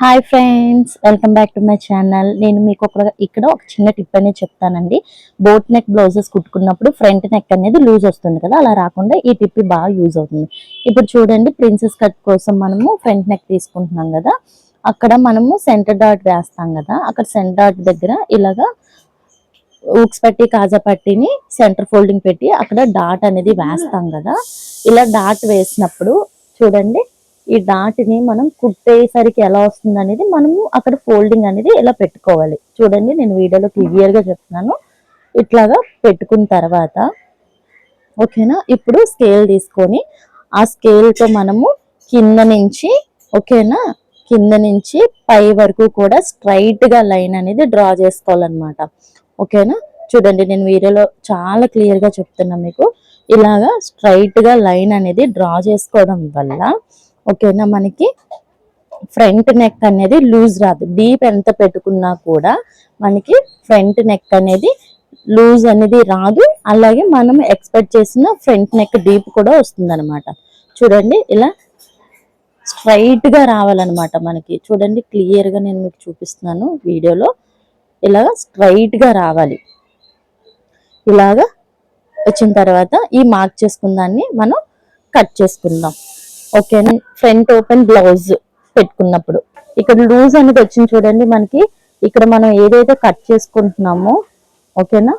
Hi friends, welcome back to my channel. నేను మీకు ఇక్కడ ఒక చిన్న టిప్ అనేది చెప్తానండి. బోట్ నెక్ బ్లౌజెస్ కుట్టుకున్నప్పుడు ఫ్రంట్ నెక్ అనేది లూజ్ వస్తుంది కదా, అలా రాకుండా ఈ టిప్ బాగా యూజ్ అవుతుంది. ఇప్పుడు చూడండి, ప్రిన్సెస్ కట్ కోసం మనము ఫ్రంట్ నెక్ తీసుకుంటున్నాం కదా, అక్కడ మనము సెంటర్ డాట్ వేస్తాం కదా, అక్కడ సెంటర్ డాట్ దగ్గర ఇలాగా ఊక్స్ పట్టి కాజా పట్టిని సెంటర్ ఫోల్డింగ్ పెట్టి అక్కడ డాట్ అనేది వేస్తాం కదా. ఇలా డాట్ వేసినప్పుడు చూడండి, ఈ డాట్ని మనం కుట్టేసరికి ఎలా వస్తుంది అనేది మనము అక్కడ ఫోల్డింగ్ అనేది ఎలా పెట్టుకోవాలి. చూడండి, నేను వీడియోలో క్లియర్ గా చెప్తున్నాను. ఇట్లాగా పెట్టుకున్న తర్వాత ఓకేనా, ఇప్పుడు స్కేల్ తీసుకొని ఆ స్కేల్ తో మనము కింద నుంచి ఓకేనా, కింద నుంచి పై వరకు కూడా స్ట్రైట్ గా లైన్ అనేది డ్రా చేసుకోవాలన్నమాట. ఓకేనా, చూడండి నేను వీడియోలో చాలా క్లియర్ గా చెప్తున్నా మీకు. ఇలాగా స్ట్రైట్ గా లైన్ అనేది డ్రా చేసుకోవడం వల్ల ఓకేనా, మనకి ఫ్రంట్ నెక్ అనేది లూజ్ రాదు. డీప్ ఎంత పెట్టుకున్నా కూడా మనకి ఫ్రంట్ నెక్ అనేది లూజ్ అనేది రాదు. అలాగే మనం ఎక్స్పెక్ట్ చేసిన ఫ్రంట్ నెక్ డీప్ కూడా వస్తుంది అనమాట. చూడండి, ఇలా స్ట్రైట్ గా రావాలన్నమాట మనకి. చూడండి, క్లియర్ గా నేను మీకు చూపిస్తున్నాను వీడియోలో. ఇలా స్ట్రైట్ గా రావాలి. ఇలాగా వచ్చిన తర్వాత ఈ మార్క్ చేసుకున్న దాన్ని మనం కట్ చేసుకుందాం. ఓకేనా, ఫ్రంట్ ఓపెన్ బ్లౌజ్ పెట్టుకున్నప్పుడు ఇక్కడ లూజ్ అనేది వచ్చింది చూడండి మనకి. ఇక్కడ మనం ఏదైతే కట్ చేసుకుంటున్నామో ఓకేనా,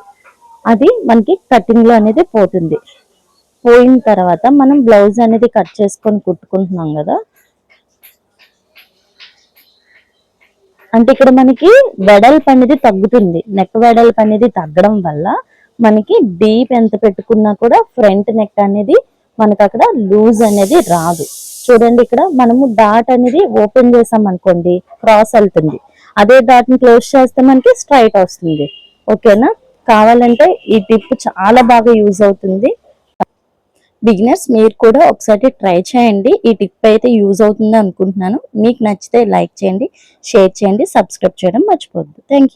అది మనకి కటింగ్ లో అనేది పోతుంది. పోయిన తర్వాత మనం బ్లౌజ్ అనేది కట్ చేసుకొని కుట్టుకుంటున్నాం కదా, అంటే ఇక్కడ మనకి వెడల్పు అనేది తగ్గుతుంది. నెక్ వెడల్పు అనేది తగ్గడం వల్ల మనకి డీప్ ఎంత పెట్టుకున్నా కూడా ఫ్రంట్ నెక్ అనేది మనకు అక్కడ లూజ్ అనేది రాదు. చూడండి, ఇక్కడ మనము డాట్ అనేది ఓపెన్ చేసాం అనుకోండి, క్రాస్ వెళ్తుంది. అదే డాట్ ని క్లోజ్ చేస్తే మనకి స్ట్రైట్ వస్తుంది. ఓకేనా, కావాలంటే ఈ టిప్ చాలా బాగా యూజ్ అవుతుంది. బిగినర్స్ మీరు కూడా ఒకసారి ట్రై చేయండి. ఈ టిప్ అయితే యూజ్ అవుతుంది అనుకుంటున్నాను. మీకు నచ్చితే లైక్ చేయండి, షేర్ చేయండి, సబ్స్క్రైబ్ చేయడం మర్చిపోద్దు. Thank you.